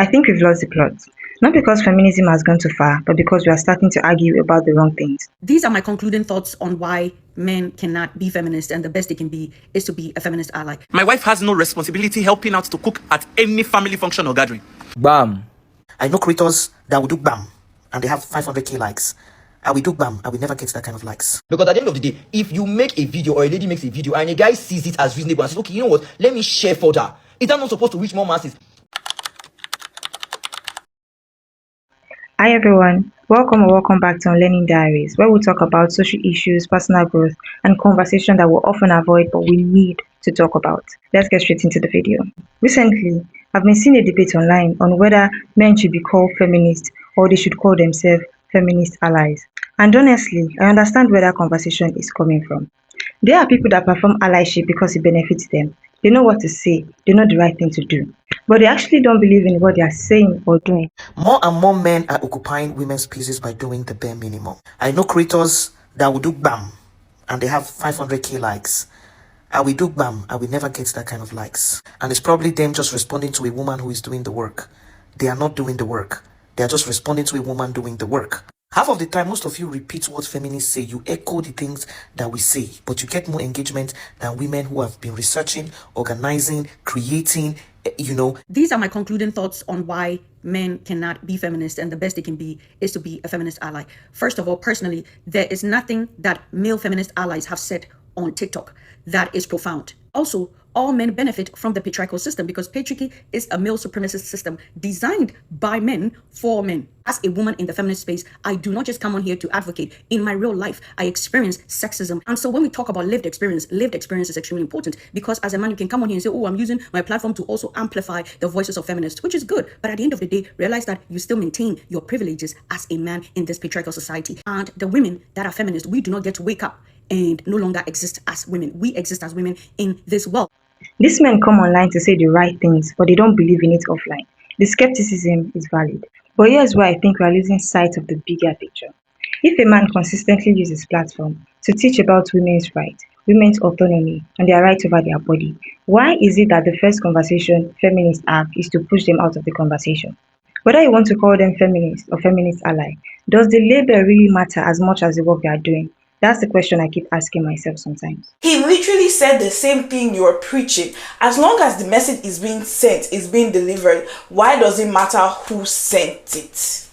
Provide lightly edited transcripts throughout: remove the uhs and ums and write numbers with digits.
I think we've lost the plot. Not because feminism has gone too far, but because we are starting to argue about the wrong things. These are my concluding thoughts on why men cannot be feminists, and the best they can be is to be a feminist ally. My wife has no responsibility helping out to cook at any family function or gathering. Bam. I know creators that will do bam and they have 500k likes. I will do bam, I will never get that kind of likes. Because at the end of the day, if you make a video or a lady makes a video and a guy sees it as reasonable and says, okay, you know what, let me share further, is that not supposed to reach more masses? Hi everyone, welcome or welcome back to Unlearning Diaries, where we talk about social issues, personal growth, and conversation that we often avoid but we need to talk about. Let's get straight into the video. Recently, I've been seeing a debate online on whether men should be called feminists or they should call themselves feminist allies. And honestly, I understand where that conversation is coming from. There are people that perform allyship because it benefits them. They know what to say, they know the right thing to do, but they actually don't believe in what they are saying or doing. More and more men are occupying women's places by doing the bare minimum. I know creators that will do bam and they have 500k likes. I will do bam, I will never get that kind of likes. And it's probably them just responding to a woman who is doing the work. They are not doing the work. They are just responding to a woman doing the work. Half of the time, most of you repeat what feminists say. You echo the things that we say, but you get more engagement than women who have been researching, organizing, creating, These are my concluding thoughts on why men cannot be feminists, and the best they can be is to be a feminist ally. First of all, personally, there is nothing that male feminist allies have said on TikTok that is profound. Also, all men benefit from the patriarchal system because patriarchy is a male supremacist system designed by men for men. As a woman in the feminist space, I do not just come on here to advocate. In my real life, I experience sexism. And so when we talk about lived experience is extremely important because as a man, you can come on here and say, oh, I'm using my platform to also amplify the voices of feminists, which is good. But at the end of the day, realize that you still maintain your privileges as a man in this patriarchal society. And the women that are feminists, we do not get to wake up and no longer exist as women. We exist as women in this world. These men come online to say the right things, but they don't believe in it offline. The skepticism is valid. But here's where I think we are losing sight of the bigger picture. If a man consistently uses his platform to teach about women's rights, women's autonomy, and their rights over their body, why is it that the first conversation feminists have is to push them out of the conversation? Whether you want to call them feminist or feminist ally, does the label really matter as much as the work they are doing? That's the question I keep asking myself sometimes. He literally said the same thing you're preaching. As long as the message is being sent, is being delivered, why does it matter who sent it?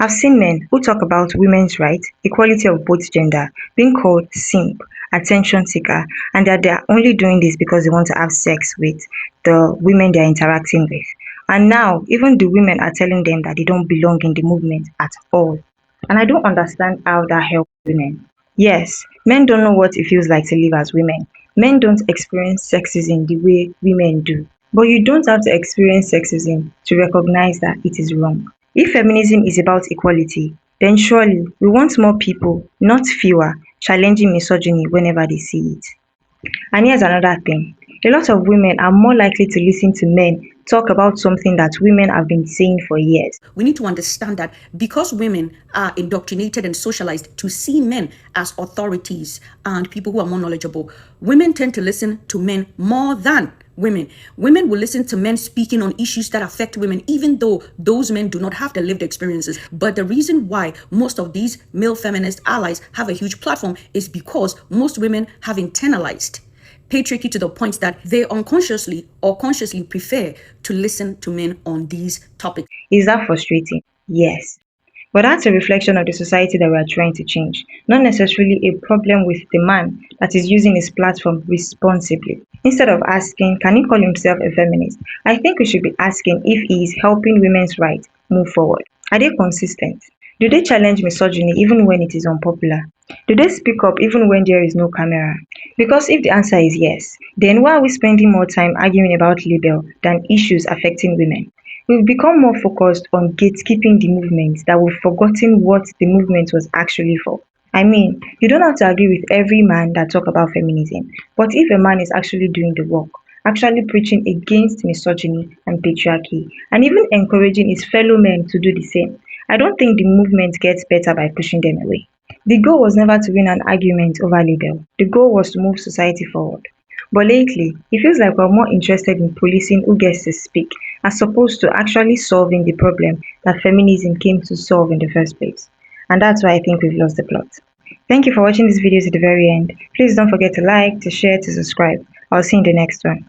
I've seen men who talk about women's rights, equality of both gender, being called simp, attention seeker, and that they are only doing this because they want to have sex with the women they are interacting with. And now, even the women are telling them that they don't belong in the movement at all. And I don't understand how that helps women. Yes, men don't know what it feels like to live as women. Men don't experience sexism the way women do. But you don't have to experience sexism to recognize that it is wrong. If feminism is about equality, then surely we want more people, not fewer, challenging misogyny whenever they see it. And here's another thing. A lot of women are more likely to listen to men talk about something that women have been saying for years. We need to understand that because women are indoctrinated and socialized to see men as authorities and people who are more knowledgeable, women tend to listen to men more than women. Women will listen to men speaking on issues that affect women, even though those men do not have the lived experiences. But the reason why most of these male feminist allies have a huge platform is because most women have internalized patriarchy to the point that they unconsciously or consciously prefer to listen to men on these topics. Is that frustrating? Yes. But that's a reflection of the society that we are trying to change, not necessarily a problem with the man that is using his platform responsibly. Instead of asking, can he call himself a feminist? I think we should be asking if he is helping women's rights move forward. Are they consistent? Do they challenge misogyny even when it is unpopular? Do they speak up even when there is no camera? Because if the answer is yes, then why are we spending more time arguing about label than issues affecting women? We've become more focused on gatekeeping the movement that we've forgotten what the movement was actually for. I mean, you don't have to agree with every man that talk about feminism, but if a man is actually doing the work, actually preaching against misogyny and patriarchy, and even encouraging his fellow men to do the same, I don't think the movement gets better by pushing them away. The goal was never to win an argument over label. The goal was to move society forward. But lately, it feels like we're more interested in policing who gets to speak as opposed to actually solving the problem that feminism came to solve in the first place. And that's why I think we've lost the plot. Thank you for watching this video to the very end. Please don't forget to like, to share, to subscribe. I'll see you in the next one.